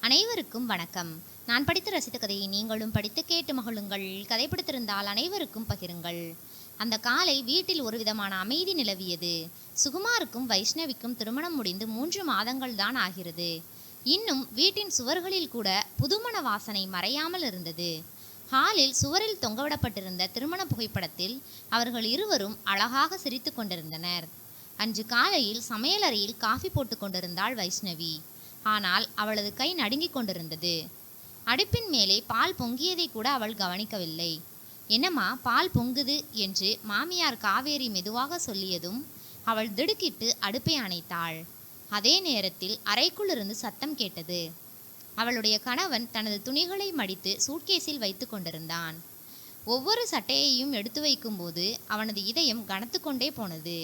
அனைவருக்கும் வணக்கம். நான் படித்து ரசித்த கதையை நீங்களும் படித்து கேட்டு மகிழுங்கள். கதை பிடித்திருந்தால் அனைவருக்கும் பகிருங்கள். அந்த காலை வீட்டில் ஒரு விதமான அமைதி நிலவியது. சுகுமாருக்கும் வைஷ்ணவிக்கும் திருமணம் முடிந்து 3 மாதங்கள் தான் ஆகிறது. இன்னும் வீட்டின் சுவர்களில் கூட புதுமண வாசனை மறையாமல் இருந்தது. ஹாலில் சுவரில் தொங்கவிடப்பட்டிருந்த திருமண புகைப்படத்தில் அவர்கள் இருவரும் அழகாக சிரித்து கொண்டிருந்தனர். அன்று காலையில் சமையலறையில் காஃபி போட்டு கொண்டிருந்தாள் வைஷ்ணவி. ஆனால் அவளது கை நடுங்கிக் கொண்டிருந்தது. அடுப்பின் மேலே பால் பொங்கியதை கூட அவள் கவனிக்கவில்லை. என்னம்மா பால் பொங்குது என்று மாமியார் காவேரி மெதுவாக சொல்லியதும் அவள் திடுக்கிட்டு அடுப்பை அணைத்தாள். அதே நேரத்தில் அறைக்குள்ளிருந்து சத்தம் கேட்டது. அவளுடைய கணவன் தனது துணிகளை மடித்து சூட்கேஸில் வைத்து கொண்டிருந்தான். ஒவ்வொரு சட்டையையும் எடுத்து வைக்கும்போது அவனது இதயம் கனத்து கொண்டே போனது.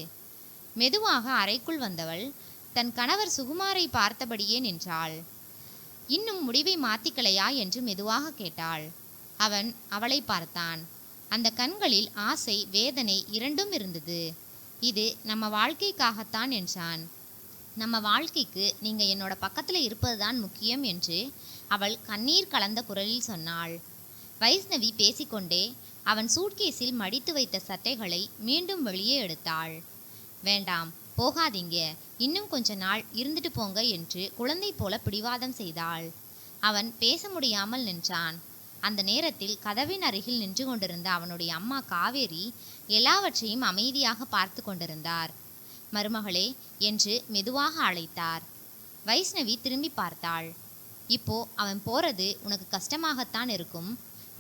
மெதுவாக அறைக்குள் வந்தவள் தன் கணவர் சுகுமாரை பார்த்தபடியே நின்றாள். இன்னும் முடிவை மாத்திக்கலையா என்று மெதுவாக கேட்டாள். அவன் அவளை பார்த்தான். அந்த கண்களில் ஆசை, வேதனை இரண்டும் இருந்தது. இது நம்ம வாழ்க்கைக்காகத்தான் என்றான். நம்ம வாழ்க்கைக்கு நீங்க என்னோட பக்கத்துல இருப்பதுதான் முக்கியம் என்று அவள் கண்ணீர் கலந்த குரலில் சொன்னாள். வைஷ்ணவி பேசிக்கொண்டே அவன் சூட்கேஸில் மடித்து வைத்த சட்டைகளை மீண்டும் வெளியே எடுத்தாள். வேண்டாம், போகாதீங்க, இன்னும் கொஞ்ச நாள் இருந்துட்டு போங்க என்று குழந்தை போல பிடிவாதம் செய்தாள். அவன் பேச முடியாமல் நின்றான். அந்த நேரத்தில் கதவின் அருகில் நின்று கொண்டிருந்த அவனுடைய அம்மா காவேரி எல்லாவற்றையும் அமைதியாக பார்த்து கொண்டிருந்தார். மருமகளே என்று மெதுவாக அழைத்தார். வைஷ்ணவி திரும்பி பார்த்தாள். இப்போ அவன் போறது உனக்கு கஷ்டமாகத்தான் இருக்கும்.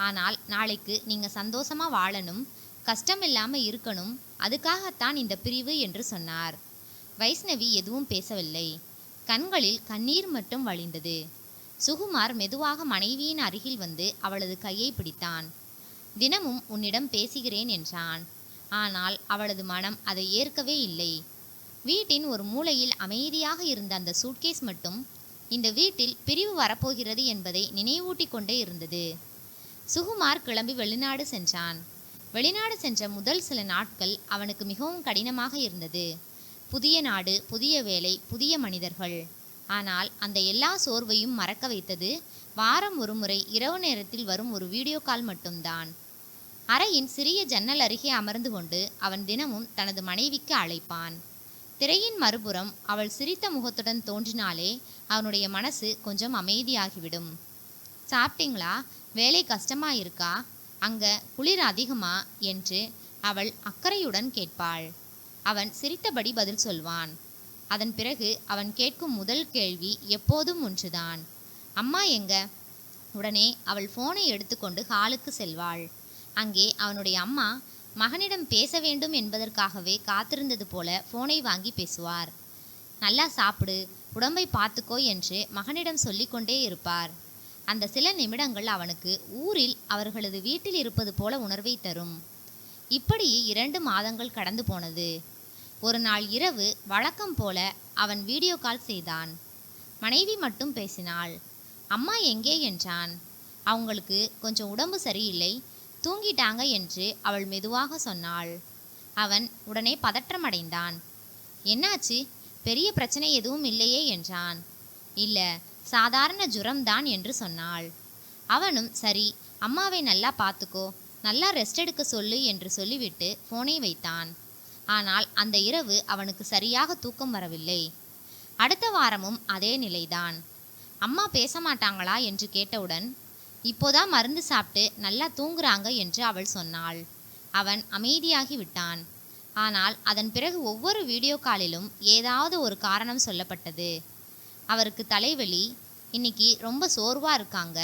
ஆனால் நாளைக்கு நீங்க சந்தோஷமா வாழணும், கஷ்டம் இல்லாம இருக்கணும், அதுக்காகத்தான் இந்த பிரிவு என்று சொன்னார். வைஷ்ணவி எதுவும் பேசவில்லை. கண்களில் கண்ணீர் மட்டும் வழிந்தது. சுகுமார் மெதுவாக மனைவியின் அருகில் வந்து அவளது கையை பிடித்தான். தினமும் உன்னிடம் பேசுகிறேன் என்றான். ஆனால் அவளது மனம் அதை ஏற்கவே இல்லை. வீட்டின் ஒரு மூலையில் அமைதியாக இருந்த அந்த சூட்கேஸ் மட்டும் இந்த வீட்டில் பிரிவு வரப்போகிறது என்பதை நினைவூட்டி கொண்டே இருந்தது. சுகுமார் கிளம்பி வெளிநாடு சென்றான். வெளிநாடு சென்ற முதல் சில நாட்கள் அவனுக்கு மிகவும் கடினமாக இருந்தது. புதிய நாடு, புதிய வேலை, புதிய மனிதர்கள். ஆனால் அந்த எல்லா சோர்வையும் மறக்க வைத்தது வாரம் ஒரு முறை இரவு நேரத்தில் வரும் ஒரு வீடியோ கால் மட்டும்தான். அறையின் சிறிய ஜன்னல் அருகே அமர்ந்து கொண்டு அவன் தினமும் தனது மனைவிக்கு அழைப்பான். திரையின் மறுபுறம் அவள் சிரித்த முகத்துடன் தோன்றினாலே அவனுடைய மனசு கொஞ்சம் அமைதியாகிவிடும். சாப்பிட்டீங்களா? வேலை கஷ்டமா இருக்கா? அங்க குளிர் அதிகமா என்று அவள் அக்கறையுடன் கேட்பாள். அவன் சிரித்தபடி பதில் சொல்வான். அதன் பிறகு அவன் கேட்கும் முதல் கேள்வி எப்போதும் ஒன்றுதான், அம்மா எங்க? உடனே அவள் போனை எடுத்துக்கொண்டு ஹாலுக்கு செல்வாள். அங்கே அவனுடைய அம்மா மகனிடம் பேச வேண்டும் என்பதற்காகவே காத்திருந்தது போல போனை வாங்கி பேசுவார். நல்லா சாப்பிடு, உடம்பை பார்த்துக்கோ என்று மகனிடம் சொல்லிக்கொண்டே இருப்பார். அந்த சில நிமிடங்கள் அவனுக்கு ஊரில் அவர்களது வீட்டில் இருப்பது போல உணர்வை தரும். இப்படி 2 மாதங்கள் கடந்து போனது. ஒரு நாள் இரவு வழக்கம் போல அவன் வீடியோ கால் செய்தான். மனைவி மட்டும் பேசினாள். அம்மா எங்கே என்றான். அவங்களுக்கு கொஞ்சம் உடம்பு சரியில்லை, தூங்கிட்டாங்க என்று அவள் மெதுவாக சொன்னாள். அவன் உடனே பதற்றமடைந்தான். என்னாச்சு? பெரிய பிரச்சனை எதுவும் இல்லையே என்றான். இல்ல, சாதாரண ஜுரம்தான் என்று சொன்னாள். அவனும் சரி, அம்மாவை நல்லா பார்த்துக்கோ, நல்லா ரெஸ்ட் எடுக்க சொல்லு என்று சொல்லிவிட்டு போனை வைத்தான். ஆனால் அந்த இரவு அவனுக்கு சரியாக தூக்கம் வரவில்லை. அடுத்த வாரமும் அதே நிலைதான். அம்மா பேச மாட்டாங்களா என்று கேட்டவுடன் இப்போதான் மருந்து சாப்பிட்டு நல்லா தூங்குறாங்க என்று அவள் சொன்னாள். அவன் அமைதியாகி விட்டான். ஆனால் அதன் பிறகு ஒவ்வொரு வீடியோ காலிலும் ஏதாவது ஒரு காரணம் சொல்லப்பட்டது. அவருக்கு தலைவலி, இன்னைக்கு ரொம்ப சோர்வா இருக்காங்க,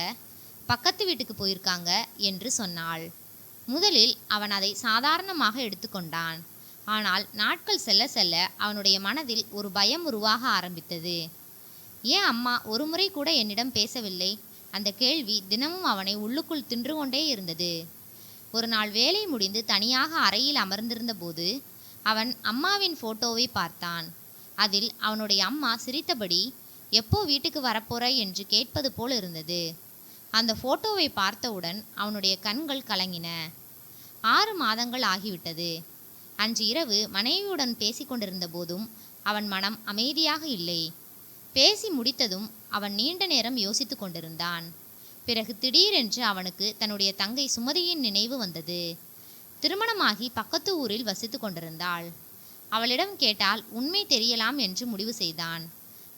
பக்கத்து வீட்டுக்கு போயிருக்காங்க என்று சொன்னாள். முதலில் அவன் அதை சாதாரணமாக எடுத்துக்கொண்டான். ஆனால் நாட்கள் செல்ல செல்ல அவனுடைய மனதில் ஒரு பயம் உருவாக ஆரம்பித்தது. ஏன் அம்மா ஒரு முறை கூட என்னிடம் பேசவில்லை? அந்த கேள்வி தினமும் அவனை உள்ளுக்குள் தின்று கொண்டே இருந்தது. ஒரு நாள் வேலை முடிந்து தனியாக அறையில் அமர்ந்திருந்த போது அவன் அம்மாவின் போட்டோவை பார்த்தான். அதில் அவனுடைய அம்மா சிரித்தபடி எப்போ வீட்டுக்கு வரப்போற என்று கேட்பது போல் இருந்தது. அந்த போட்டோவை பார்த்தவுடன் அவனுடைய கண்கள் கலங்கின. 6 மாதங்கள் ஆகிவிட்டது. அன்று இரவு மனைவியுடன் பேசிக்கொண்டிருந்த போதும் அவன் மனம் அமைதியாக இல்லை. பேசி முடித்ததும் அவன் நீண்ட நேரம் யோசித்து கொண்டிருந்தான். பிறகு திடீரென்று அவனுக்கு தன்னுடைய தங்கை சுமதியின் நினைவு வந்தது. திருமணமாகி பக்கத்து ஊரில் வசித்து கொண்டிருந்தாள். அவளிடம் கேட்டால் உண்மை தெரியலாம் என்று முடிவு செய்தான்.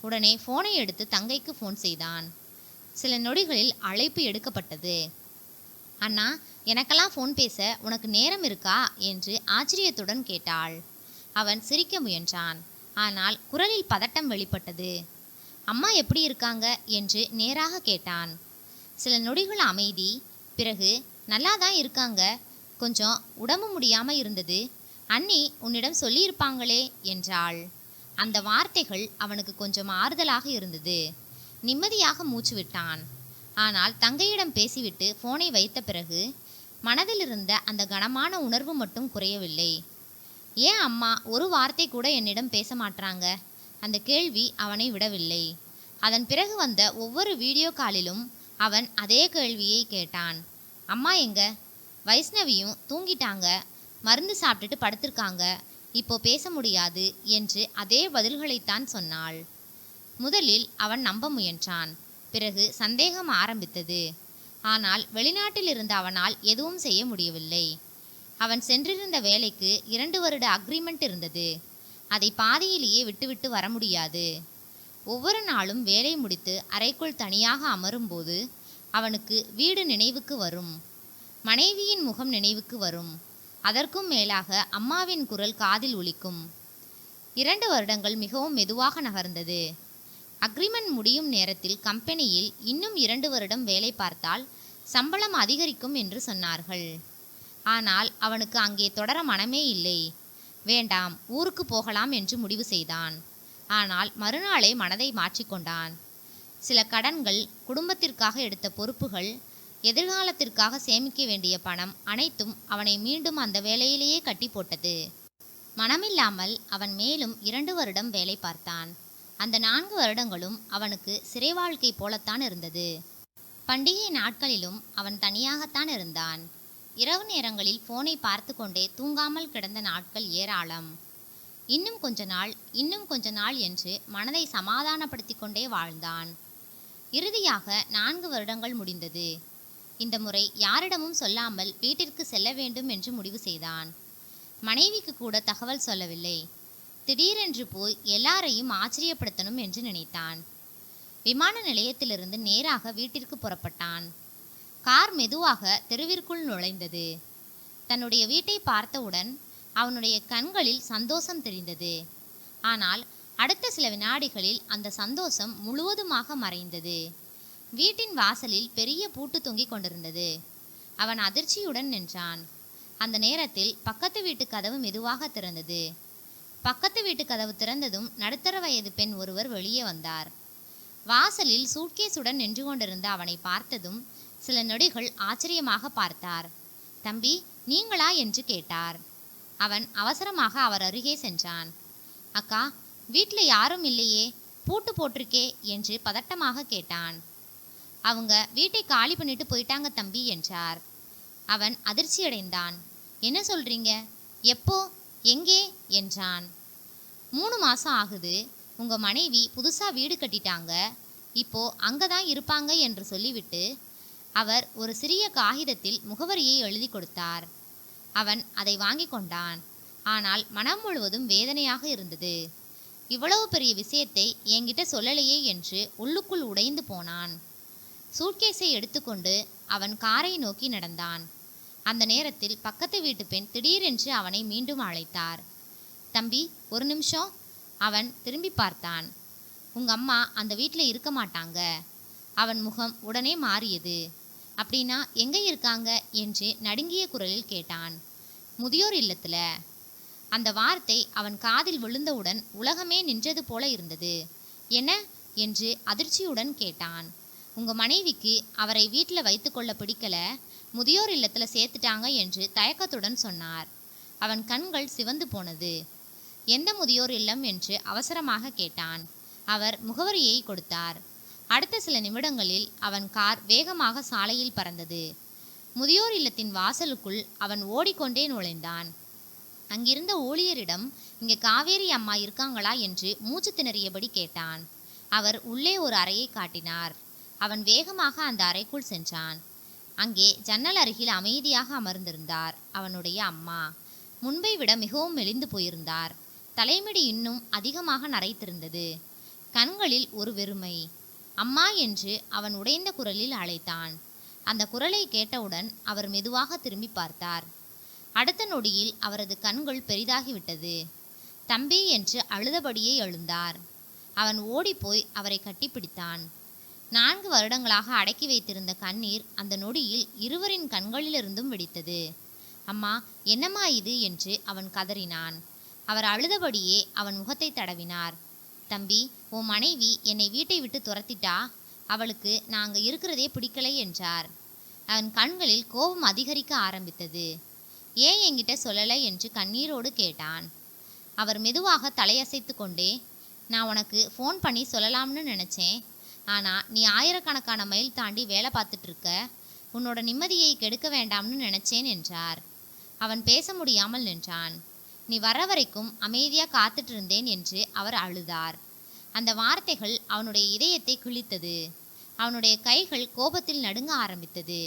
உடனே போனை எடுத்து தங்கைக்கு போன் செய்தான். சில நொடிகளில் அழைப்பு எடுக்கப்பட்டது. அண்ணா, எனக்கெல்லாம் ஃபோன் பேச உனக்கு நேரம் இருக்கா என்று ஆச்சரியத்துடன் கேட்டாள். அவன் சிரிக்க முயன்றான். ஆனால் குரலில் பதட்டம் வெளிப்பட்டது. அம்மா எப்படி இருக்காங்க என்று நேராக கேட்டான். சில நொடிகள் அமைதி. பிறகு நல்லா தான் இருக்காங்க, கொஞ்சம் உடம்பு முடியாமல் இருந்தது, அண்ணி உன்னிடம் சொல்லியிருப்பாங்களே என்றாள். அந்த வார்த்தைகள் அவனுக்கு கொஞ்சம் ஆறுதலாக இருந்தது. நிம்மதியாக மூச்சு விட்டான். ஆனால் தங்கையிடம் பேசிவிட்டு போனை வைத்த பிறகு மனதில் இருந்த அந்த கனமான உணர்வு மட்டும் குறையவில்லை. ஏன் அம்மா ஒரு வார்த்தை கூட என்னிடம் பேச மாட்டாங்க? அந்த கேள்வி அவனை விடவில்லை. அதன் பிறகு வந்த ஒவ்வொரு வீடியோ காலிலும் அவன் அதே கேள்வியை கேட்டான். அம்மா எங்க? வைஷ்ணவியும் தூங்கிட்டாங்க, மருந்து சாப்பிட்டுட்டு படுத்திருக்காங்க, இப்போ பேச முடியாது என்று அதே பதில்களைத்தான் சொன்னாள். முதலில் அவன் நம்ப முயன்றான். பிறகு சந்தேகம் ஆரம்பித்தது. ஆனால் வெளிநாட்டில் இருந்த அவனால் எதுவும் செய்ய முடியவில்லை. அவன் சென்றிருந்த வேலைக்கு 2 வருட அக்ரிமெண்ட் இருந்தது. அதை பாதியிலேயே விட்டுவிட்டு வர முடியாது. ஒவ்வொரு நாளும் வேலை முடித்து அறைக்குள் தனியாக அமரும்போது அவனுக்கு வீடு நினைவுக்கு வரும், மனைவியின் முகம் நினைவுக்கு வரும், அதற்கும் மேலாக அம்மாவின் குரல் காதில் ஒலிக்கும். 2 வருடங்கள் மிகவும் மெதுவாக நகர்ந்தது. அக்ரிமெண்ட் முடியும் நேரத்தில் கம்பெனியில் இன்னும் 2 வருடம் வேலை பார்த்தால் சம்பளம் அதிகரிக்கும் என்று சொன்னார்கள். ஆனால் அவனுக்கு அங்கே தொடர மனமே இல்லை. வேண்டாம், ஊருக்கு போகலாம் என்று முடிவு செய்தான். ஆனால் மறுநாளே மனதை மாற்றிக்கொண்டான். சில கடன்கள், குடும்பத்திற்காக எடுத்த பொறுப்புகள், எதிர்காலத்திற்காக சேமிக்க வேண்டிய பணம் அனைத்தும் அவனை மீண்டும் அந்த வேலையிலேயே கட்டி போட்டது. மனமில்லாமல் அவன் மேலும் 2 வருடம் வேலை பார்த்தான். அந்த 4 வருடங்களும் அவனுக்கு சிறை வாழ்க்கை போலத்தான் இருந்தது. பண்டிகை நாட்களிலும் அவன் தனியாகத்தான் இருந்தான். இரவு நேரங்களில் போனை பார்த்து கொண்டே தூங்காமல் கிடந்த நாட்கள் ஏராளம். இன்னும் கொஞ்ச நாள் என்று மனதை சமாதானப்படுத்தி கொண்டே வாழ்ந்தான். இறுதியாக 4 வருடங்கள் முடிந்தது. இந்த முறை யாரிடமும் சொல்லாமல் வீட்டிற்கு செல்ல வேண்டும் என்று முடிவு செய்தான். மனைவிக்கு கூட தகவல் சொல்லவில்லை. திடீரென்று போய் எல்லாரையும் ஆச்சரியப்படுத்தணும் என்று நினைத்தான். விமான நிலையத்திலிருந்து நேராக வீட்டிற்கு புறப்பட்டான். கார் மெதுவாக தெருவிற்குள் நுழைந்தது. தன்னுடைய வீட்டை பார்த்தவுடன் அவனுடைய கண்களில் சந்தோஷம் தெரிந்தது. ஆனால் அடுத்த சில வினாடிகளில் அந்த சந்தோஷம் முழுவதுமாக மறைந்தது. வீட்டின் வாசலில் பெரிய பூட்டு தொங்கிக் கொண்டிருந்தது. அவன் அதிர்ச்சியுடன் நின்றான். அந்த நேரத்தில் பக்கத்து வீட்டு கதவு மெதுவாக திறந்தது. பக்கத்து வீட்டு கதவு திறந்ததும் நடுத்தர வயது பெண் ஒருவர் வெளியே வந்தார். வாசலில் சூட்கேஸுடன் நின்று கொண்டிருந்த அவனை பார்த்ததும் சில நொடிகள் ஆச்சரியமாக பார்த்தார். தம்பி, நீங்களா என்று கேட்டார். அவன் அவசரமாக அவர் அருகே சென்றான். அக்கா, வீட்டில் யாரும் இல்லையே, பூட்டு போட்டிருக்கே என்று பதட்டமாக கேட்டான். அவங்க வீட்டை காலி பண்ணிட்டு போயிட்டாங்க தம்பி என்றார். அவன் அதிர்ச்சியடைந்தான். என்ன சொல்றீங்க? எப்போ, எங்கே என்றான். 3 மாதம் ஆகுது. உங்கள் மனைவி புதுசாக வீடு கட்டிட்டாங்க, இப்போ அங்கே தான் இருப்பாங்க என்று சொல்லிவிட்டு அவர் ஒரு சிறிய காகிதத்தில் முகவரியை எழுதி கொடுத்தார். அவன் அதை வாங்கி கொண்டான். ஆனால் மனம் முழுவதும் வேதனையாக இருந்தது. இவ்வளவு பெரிய விஷயத்தை என்கிட்ட சொல்லலையே என்று உள்ளுக்குள் உடைந்து போனான். சூட்கேஸை எடுத்துக்கொண்டு அவன் காரை நோக்கி நடந்தான். அந்த நேரத்தில் பக்கத்து வீட்டு பெண் திடீரென்று அவனை மீண்டும் அழைத்தார். தம்பி, ஒரு நிமிஷம். அவன் திரும்பி பார்த்தான். உங்க அம்மா அந்த வீட்டில் இருக்க மாட்டாங்க. அவன் முகம் உடனே மாறியது. அப்படின்னா எங்கே இருக்காங்க என்று நடுங்கிய குரலில் கேட்டான். முதியோர் இல்லத்தில். அந்த வார்த்தை அவன் காதில் விழுந்தவுடன் உலகமே நின்றது போல இருந்தது. என்ன என்று அதிர்ச்சியுடன் கேட்டான். உங்க மனைவிக்கு அவரை வீட்டில் வைத்துக்கொள்ள பிடிக்கல, முதியோர் இல்லத்தில் சேர்த்துட்டாங்க என்று தயக்கத்துடன் சொன்னார். அவன் கண்கள் சிவந்து போனது. எந்த முதியோர் இல்லம் என்று அவசரமாக கேட்டான். அவர் முகவரியை கொடுத்தார். அடுத்த சில நிமிடங்களில் அவன் கார் வேகமாக சாலையில் பறந்தது. முதியோர் இல்லத்தின் வாசலுக்குள் அவன் ஓடிக்கொண்டே நுழைந்தான். அங்கிருந்த ஊழியரிடம் இங்கே காவேரி அம்மா இருக்காங்களா என்று மூச்சு திணறியபடி கேட்டான். அவர் உள்ளே ஒரு அறையை காட்டினார். அவன் வேகமாக அந்த அறைக்குள் சென்றான். அங்கே ஜன்னல் அருகில் அமைதியாக அமர்ந்திருந்தார் அவனுடைய அம்மா. முன்பை விட மிகவும் மெலிந்து போயிருந்தார். தலைமுடி இன்னும் அதிகமாக நரைத்திருந்தது. கண்களில் ஒரு வெறுமை. அம்மா என்று அவன் உடைந்த குரலில் அழைத்தான். அந்த குரலை கேட்டவுடன் அவர் மெதுவாக திரும்பி பார்த்தார். அடுத்த நொடியில் அவரது கண்கள் பெரிதாகிவிட்டது. தம்பி என்று அழுதபடியே எழுந்தார். அவன் ஓடிப்போய் அவரை கட்டிப்பிடித்தான். 4 வருடங்களாக அடக்கி வைத்திருந்த கண்ணீர் அந்த நொடியில் இருவரின் கண்களிலிருந்தும் வெடித்தது. அம்மா, என்னம்மா இது என்று அவன் கதறினான். அவர் அழுதபடியே அவன் முகத்தை தடவினார். தம்பி, உன் மனைவி என்னை வீட்டை விட்டு துரத்திட்டா. அவளுக்கு நாங்கள் இருக்கிறதே பிடிக்கலை என்றார். அவன் கண்களில் கோபம் அதிகரிக்க ஆரம்பித்தது. ஏன் என்கிட்ட சொல்லலை என்று கண்ணீரோடு கேட்டான். அவர் மெதுவாக தலையசைத்து கொண்டே, நான் உனக்கு ஃபோன் பண்ணி சொல்லலாம்னு நினச்சேன். ஆனால் நீ ஆயிரக்கணக்கான மைல் தாண்டி வேலை பார்த்துட்டு இருக்க. உன்னோட நிம்மதியை கெடுக்க வேண்டாம்னு நினச்சேன் என்றார். அவன் பேச முடியாமல் நின்றான். நீ வர வரைக்கும் அமைதியாக காத்துட்டு இருந்தேன் என்று அவர் அழுதார். அந்த வார்த்தைகள் அவனுடைய இதயத்தை கிழித்தது. அவனுடைய கைகள் கோபத்தில் நடுங்க ஆரம்பித்தது.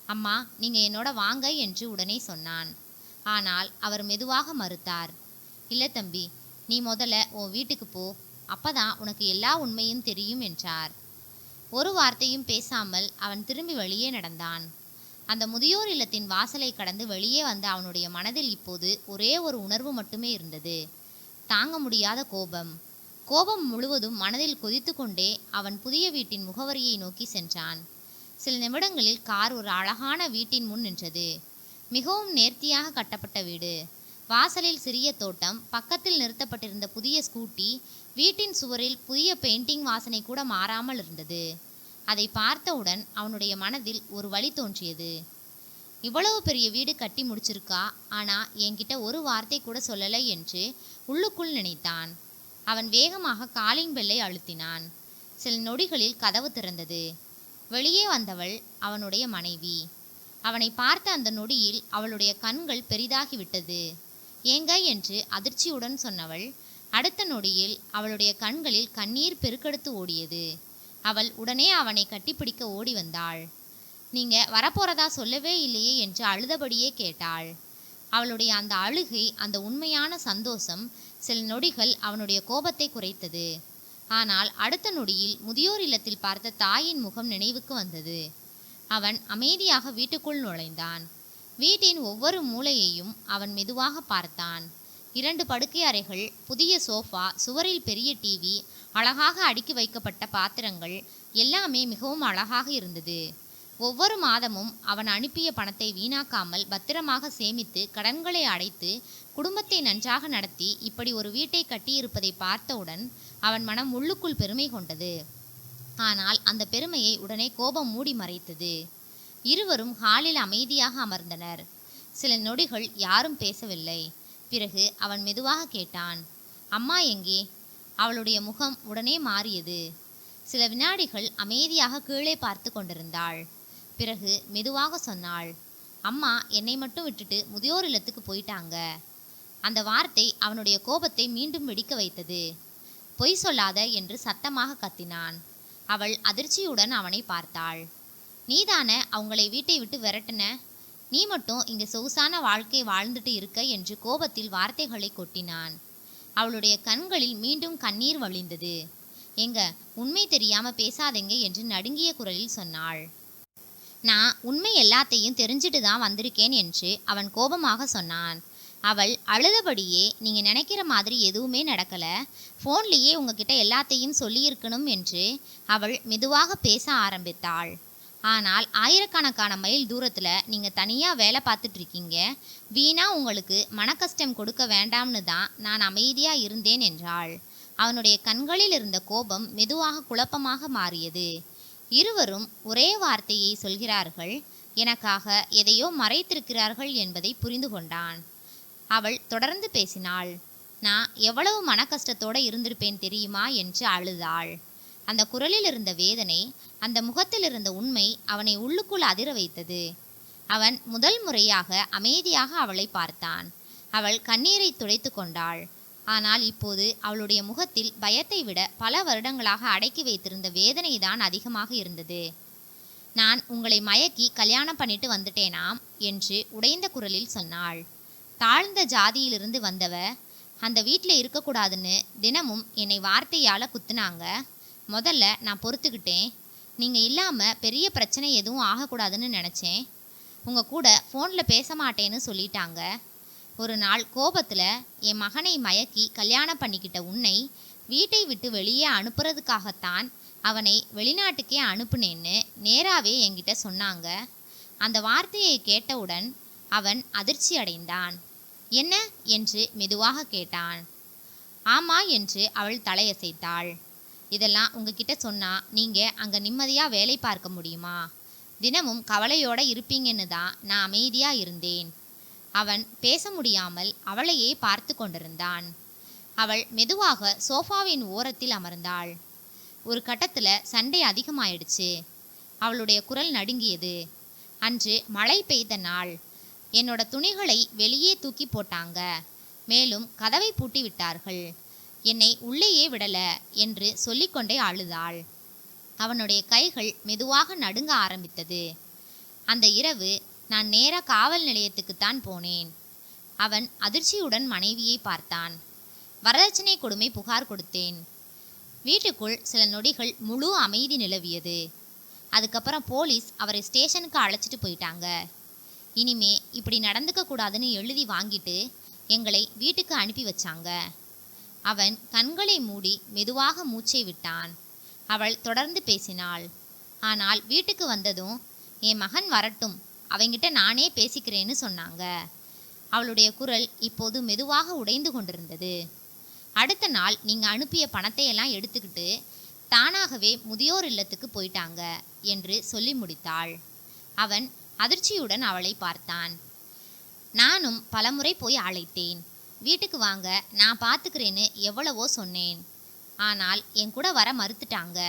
அம்மா, நீங்கள் என்னோட வாங்க என்று உடனே சொன்னான். ஆனால் அவர் மெதுவாக மறுத்தார். இல்லை தம்பி, நீ முதல்ல உன் வீட்டுக்கு போ. அப்பதான் உனக்கு எல்லா உண்மையும் தெரியும் என்றார். ஒரு வார்த்தையும் பேசாமல் அவன் திரும்பி வெளியே நடந்தான். அந்த முதியோர் இல்லத்தின் வாசலை கடந்து வெளியே வந்த அவனுடைய மனதில் இப்போது ஒரே ஒரு உணர்வு மட்டுமே இருந்தது. தாங்க முடியாத கோபம். கோபம் முழுவதும் மனதில் கொதித்து கொண்டே அவன் புதிய வீட்டின் முகவரியை நோக்கி சென்றான். சில நிமிடங்களில் கார் ஒரு அழகான வீட்டின் முன் நின்றது. மிகவும் நேர்த்தியாக கட்டப்பட்ட வீடு. வாசலில் சிறிய தோட்டம், பக்கத்தில் நிறுத்தப்பட்டிருந்த புதிய ஸ்கூட்டி, வீட்டின் சுவரில் புதிய பெயிண்டிங் வாசனை கூட மாறாமல் இருந்தது. அதை பார்த்தவுடன் அவனுடைய மனதில் ஒரு வலி தோன்றியது. இவ்வளவு பெரிய வீடு கட்டி முடிச்சிருக்கா, ஆனால் என்கிட்ட ஒரு வார்த்தை கூட சொல்லலை என்று உள்ளுக்குள் நினைத்தான். அவன் வேகமாக காலிங் பெல்லை அழுத்தினான். சில நொடிகளில் கதவு திறந்தது. வெளியே வந்தவள் அவனுடைய மனைவி. அவனை பார்த்த அந்த நொடியில் அவளுடைய கண்கள் பெரிதாகிவிட்டது. ஏங்க என்று அதிர்ச்சியுடன் சொன்னவள் அடுத்த நொடியில் அவளுடைய கண்களில் கண்ணீர் பெருக்கெடுத்து ஓடியது. அவள் உடனே அவனை கட்டிப்பிடிக்க ஓடி வந்தாள். நீங்க வரப்போறதா சொல்லவே இல்லையே என்று அழுதபடியே கேட்டாள். அவளுடைய அந்த அழுகை, அந்த உண்மையான சந்தோஷம் சில நொடிகள் அவனுடைய கோபத்தை குறைத்தது. ஆனால் அடுத்த நொடியில் முதியோர் இல்லத்தில் பார்த்த தாயின் முகம் நினைவுக்கு வந்தது. அவன் அமைதியாக வீட்டுக்குள் நுழைந்தான். வீட்டின் ஒவ்வொரு மூலையையும் அவன் மெதுவாக பார்த்தான். 2 படுக்கை அறைகள், புதிய சோஃபா, சுவரில் பெரிய டிவி, அழகாக அடுக்கி வைக்கப்பட்ட பாத்திரங்கள், எல்லாமே மிகவும் அழகாக இருந்தது. ஒவ்வொரு மாதமும் அவன் அனுப்பிய பணத்தை வீணாக்காமல் பத்திரமாக சேமித்து கடன்களை அடைத்து குடும்பத்தை நன்றாக நடத்தி இப்படி ஒரு வீட்டை கட்டியிருப்பதை பார்த்தவுடன் அவன் மனம் உள்ளுக்குள் பெருமை கொண்டது. ஆனால் அந்த பெருமையை உடனே கோபம் மூடி மறைத்தது. இருவரும் ஹாலில் அமைதியாக அமர்ந்தனர். சில நொடிகள் யாரும் பேசவில்லை. பிறகு அவன் மெதுவாக கேட்டான், அம்மா எங்கே? அவளுடைய முகம் உடனே மாறியது. சில வினாடிகள் அமைதியாக கீழே பார்த்து கொண்டிருந்தாள். பிறகு மெதுவாக சொன்னாள், அம்மா என்னை மட்டும் விட்டுட்டு முதியோர் இல்லத்துக்கு போயிட்டாங்க. அந்த வார்த்தை அவனுடைய கோபத்தை மீண்டும் வெடிக்க வைத்தது. பொய் சொல்லாத என்று சத்தமாக கத்தினான். அவள் அதிர்ச்சியுடன் அவனை பார்த்தாள். நீதானே அவங்களை வீட்டை விட்டு விரட்டின? நீ மட்டும் இங்கே சொகுசான வாழ்க்கை வாழ்ந்துட்டு இருக்க என்று கோபத்தில் வார்த்தைகளை கொட்டினான். அவளுடைய கண்களில் மீண்டும் கண்ணீர் வழிந்தது. எங்க, உண்மை தெரியாம பேசாதேங்க என்று நடுங்கிய குரலில் சொன்னாள். நான் உண்மை எல்லாத்தையும் தெரிஞ்சுட்டு தான் வந்திருக்கேன் என்று அவன் கோபமாக சொன்னான். அவள் அழுதபடியே, நீங்கள் நினைக்கிற மாதிரி எதுவுமே நடக்கலை, ஃபோன்லேயே உங்ககிட்ட எல்லாத்தையும் சொல்லியிருக்கணும் என்று அவள் மெதுவாக பேச ஆரம்பித்தாள். ஆனால் ஆயிரக்கணக்கான மைல் தூரத்தில் நீங்கள் தனியாக வேலை பார்த்துட்ருக்கீங்க. வீணாக உங்களுக்கு மனக்கஷ்டம் கொடுக்க வேண்டாம்னு தான் நான் அமைதியாக இருந்தேன் என்றாள். அவனுடைய கண்களில் இருந்த கோபம் மெதுவாக குழப்பமாக மாறியது. இருவரும் ஒரே வார்த்தையை சொல்கிறார்கள், எனக்காக எதையோ மறைத்திருக்கிறார்கள் என்பதை புரிந்து கொண்டான். அவள் தொடர்ந்து பேசினாள். நான் எவ்வளவு மன கஷ்டத்தோடு இருந்திருப்பேன் தெரியுமா என்று அழுதாள். அந்த குரலில் இருந்த வேதனை, அந்த முகத்தில் இருந்த உண்மை அவனை உள்ளுக்குள் அதிர வைத்தது. அவன் முதல் முறையாக அமைதியாக அவளை பார்த்தான். அவள் கண்ணீரை துடைத்து கொண்டாள். ஆனால் இப்போது அவளுடைய முகத்தில் பயத்தை விட பல வருடங்களாக அடக்கி வைத்திருந்த வேதனைதான் அதிகமாக இருந்தது. நான் உங்களை மயக்கி கல்யாணம் பண்ணிட்டு வந்துட்டேனாம் என்று உடைந்த குரலில் சொன்னாள். தாழ்ந்த ஜாதியிலிருந்து வந்தவ அந்த வீட்டில் இருக்கக்கூடாதுன்னு தினமும் என்னை வார்த்தையால் குத்துனாங்க. முதல்ல நான் பொறுத்துக்கிட்டேன். நீங்கள் இல்லாமல் பெரிய பிரச்சனை எதுவும் ஆகக்கூடாதுன்னு நினச்சேன். உங்கள் கூட ஃபோனில் பேச மாட்டேன்னு சொல்லிட்டாங்க. ஒரு நாள் கோபத்தில் என் மகனை மயக்கி கல்யாணம் பண்ணிக்கிட்ட உன்னை வீட்டை விட்டு வெளியே அனுப்புறதுக்காகத்தான் அவனை வெளிநாட்டுக்கே அனுப்புனேன்னு நேராகவே என்கிட்ட சொன்னாங்க. அந்த வார்த்தையை கேட்டவுடன் அவன் அதிர்ச்சி அடைந்தான். என்ன என்று மெதுவாக கேட்டான். ஆமா என்று அவள் தலையசைத்தாள். இதெல்லாம் உங்ககிட்ட சொன்னா நீங்கள் அங்கே நிம்மதியாக வேலை பார்க்க முடியுமா? தினமும் கவலையோடு இருப்பீங்கன்னு தான் நான் அமைதியாக இருந்தேன். அவன் பேச முடியாமல் அவளையே பார்த்து கொண்டிருந்தான். அவள் மெதுவாக சோஃபாவின் ஓரத்தில் அமர்ந்தாள். ஒரு கட்டத்தில் சண்டை அதிகமாயிடுச்சு. அவளுடைய குரல் நடுங்கியது. அன்று மழை பெய்த நாள். என்னோட துணிகளை வெளியே தூக்கி போட்டாங்க. மேலும் கதவை பூட்டி விட்டார்கள். என்னை உள்ளேயே விடல என்று சொல்லிக்கொண்டே அழுதாள். அவனுடைய கைகள் மெதுவாக நடுங்க ஆரம்பித்தது. அந்த இரவு நான் நேராக காவல் நிலையத்துக்குத்தான் போனேன். அவன் அதிர்ச்சியுடன் மனைவியை பார்த்தான். வரதட்சணை கொடுமை புகார் கொடுத்தேன். வீட்டுக்குள் சில நொடிகள் முழு அமைதி நிலவியது. அதுக்கப்புறம் போலீஸ் அவரை ஸ்டேஷனுக்கு அழைச்சிட்டு போயிட்டாங்க. இனிமே இப்படி நடந்துக்க கூடாதுன்னு எழுதி வாங்கிட்டு எங்களை வீட்டுக்கு அனுப்பி வச்சாங்க. அவன் கண்களை மூடி மெதுவாக மூச்சை விட்டான். அவள் தொடர்ந்து பேசினாள். ஆனால் வீட்டுக்கு வந்ததும் என் மகன் வரட்டும், அவங்கிட்ட நானே பேசிக்கிறேன்னு சொன்னாங்க. அவளுடைய குரல் இப்போது மெதுவாக உடைந்து கொண்டிருந்தது. அடுத்த நாள் நீங்கள் அனுப்பிய பணத்தை எல்லாம் எடுத்துக்கிட்டு தானாகவே முதியோர் இல்லத்துக்கு போயிட்டாங்க என்று சொல்லி முடித்தாள். அவன் அதிர்ச்சியுடன் அவளை பார்த்தான். நானும் பலமுறை போய் அழைத்தேன். வீட்டுக்கு வாங்க, நான் பார்த்துக்கிறேன்னு எவ்வளவோ சொன்னேன். ஆனால் என் கூட வர மறுத்துட்டாங்க.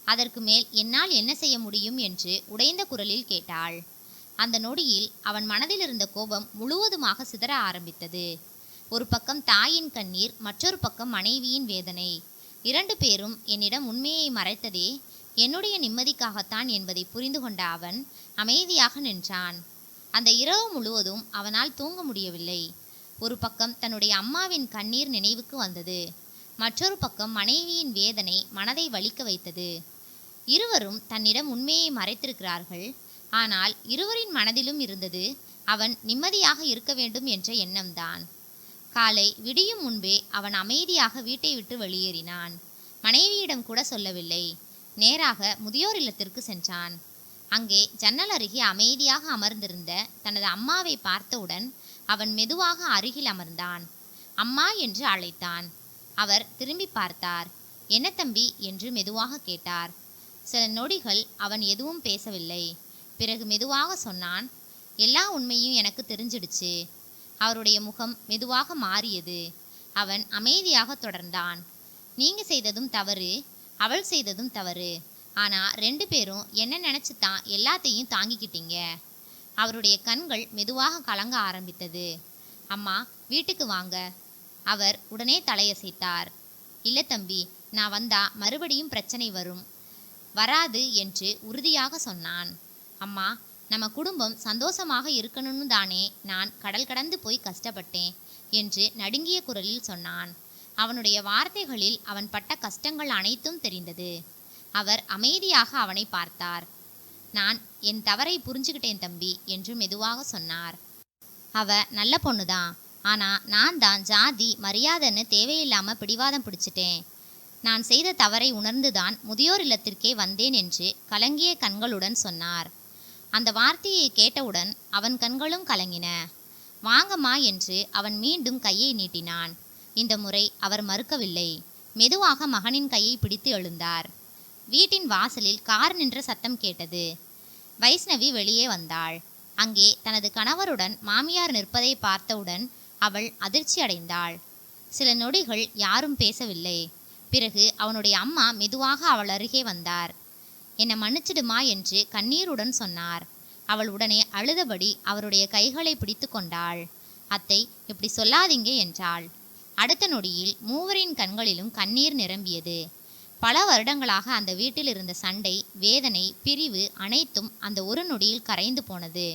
அதற்கு மேல் என்னால் என்ன செய்ய முடியும் என்று உடைந்த குரலில் கேட்டாள். அந்த நொடியில் அவன் மனதில் இருந்த கோபம் முழுவதுமாக சிதற ஆரம்பித்தது. ஒரு பக்கம் தாயின் கண்ணீர், மற்றொரு பக்கம் மனைவியின் வேதனை. இரண்டு பேரும் என்னிடம் உண்மையை மறைத்ததே என்னுடைய நிம்மதிக்காகத்தான் என்பதை புரிந்து கொண்ட அவன் அமைதியாக நின்றான். அந்த இரவு முழுவதும் அவனால் தூங்க முடியவில்லை. ஒரு பக்கம் தன்னுடைய அம்மாவின் கண்ணீர் நினைவுக்கு வந்தது. மற்றொரு பக்கம் மனைவியின் வேதனை மனதை வலிக்க வைத்தது. இருவரும் தன்னிடம் உண்மையை மறைத்திருக்கிறார்கள். ஆனால் இருவரின் மனதிலும் இருந்தது அவன் நிம்மதியாக இருக்க வேண்டும் என்ற எண்ணம்தான். காலை விடியும் முன்பே அவன் அமைதியாக வீட்டை விட்டு வெளியேறினான். மனைவியிடம் கூட சொல்லவில்லை. நேராக முதியோர் இல்லத்திற்கு சென்றான். அங்கே ஜன்னல் அருகே அமைதியாக அமர்ந்திருந்த தனது அம்மாவை பார்த்தவுடன் அவன் மெதுவாக அருகில் அமர்ந்தான். அம்மா என்று அழைத்தான். அவர் திரும்பி பார்த்தார். என்ன தம்பி என்று மெதுவாக கேட்டார். சில நொடிகள் அவன் எதுவும் பேசவில்லை. பிறகு மெதுவாக சொன்னான், எல்லா உண்மையும் எனக்கு தெரிஞ்சிடுச்சு. அவருடைய முகம் மெதுவாக மாறியது. அவன் அமைதியாக தொடர்ந்தான். நீங்க செய்ததும் தவறு, அவள் செய்ததும் தவறு. ஆனால் ரெண்டு பேரும் என்ன நினச்சி தான் எல்லாத்தையும் தாங்கிக்கிட்டீங்க. அவருடைய கண்கள் மெதுவாக கலங்க ஆரம்பித்தது. அம்மா, வீட்டுக்கு வாங்க. அவர் உடனே தலையசைத்தார். இல்லை தம்பி, நான் வந்தா மறுபடியும் பிரச்சனை வரும். வராது என்று உறுதியாக சொன்னான். அம்மா, நம்ம குடும்பம் சந்தோஷமாக இருக்கணும்னு தானே நான் கடல் கடந்து போய் கஷ்டப்பட்டேன் என்று நடுங்கிய குரலில் சொன்னான். அவனுடைய வார்த்தைகளில் அவன் பட்ட கஷ்டங்கள் அனைத்தும் தெரிந்தது. அவர் அமைதியாக அவனை பார்த்தார். நான் என் தவறை புரிஞ்சுக்கிட்டேன் தம்பி என்று மெதுவாக சொன்னார். அவ நல்ல பொண்ணுதான். ஆனால் நான் தான் ஜாதி மரியாதைன்னு தேவையில்லாமல் பிடிவாதம் பிடிச்சிட்டேன். நான் செய்த தவறை உணர்ந்துதான் முதியோர் இல்லத்திற்கே வந்தேன் என்று கலங்கிய கண்களுடன் சொன்னார். அந்த வார்த்தையை கேட்டவுடன் அவன் கண்களும் கலங்கின. வாங்கம்மா என்று அவன் மீண்டும் கையை நீட்டினான். இந்த முறை அவர் மறுக்கவில்லை. மெதுவாக மகனின் கையை பிடித்து எழுந்தார். வீட்டின் வாசலில் கார் நின்ற சத்தம் கேட்டது. வைஷ்ணவி வெளியே வந்தாள். அங்கே தனது கணவருடன் மாமியார் நிற்பதை பார்த்தவுடன் அவள் அதிர்ச்சி அடைந்தாள். சில நொடிகள் யாரும் பேசவில்லை. பிறகு அவனுடைய அம்மா மெதுவாக அவள் அருகே வந்தார். என்னை மன்னிச்சிடுமா என்று கண்ணீருடன் சொன்னார். அவள் உடனே அழுதபடி அவருடைய கைகளை பிடித்து கொண்டாள். அத்தை, இப்படி சொல்லாதீங்க என்றாள். அடுத்த நொடியில் மூவரின் கண்களிலும் கண்ணீர் நிரம்பியது. பல வருடங்களாக அந்த வீட்டில் இருந்த சண்டை, வேதனை, பிரிவு அனைத்தும் அந்த ஒரு நொடியில் கரைந்து போனது.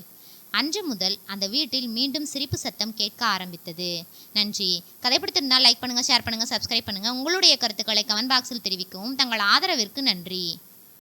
அன்று முதல் அந்த வீட்டில் மீண்டும் சிரிப்பு சத்தம் கேட்க ஆரம்பித்தது. நன்றி. கதை பிடித்திருந்தால் லைக் பண்ணுங்கள், ஷேர் பண்ணுங்கள், சப்ஸ்கிரைப் பண்ணுங்கள். உங்களுடைய கருத்துக்களை கமெண்ட் பாக்ஸில் தெரிவிக்கவும். தங்கள் ஆதரவிற்கு நன்றி.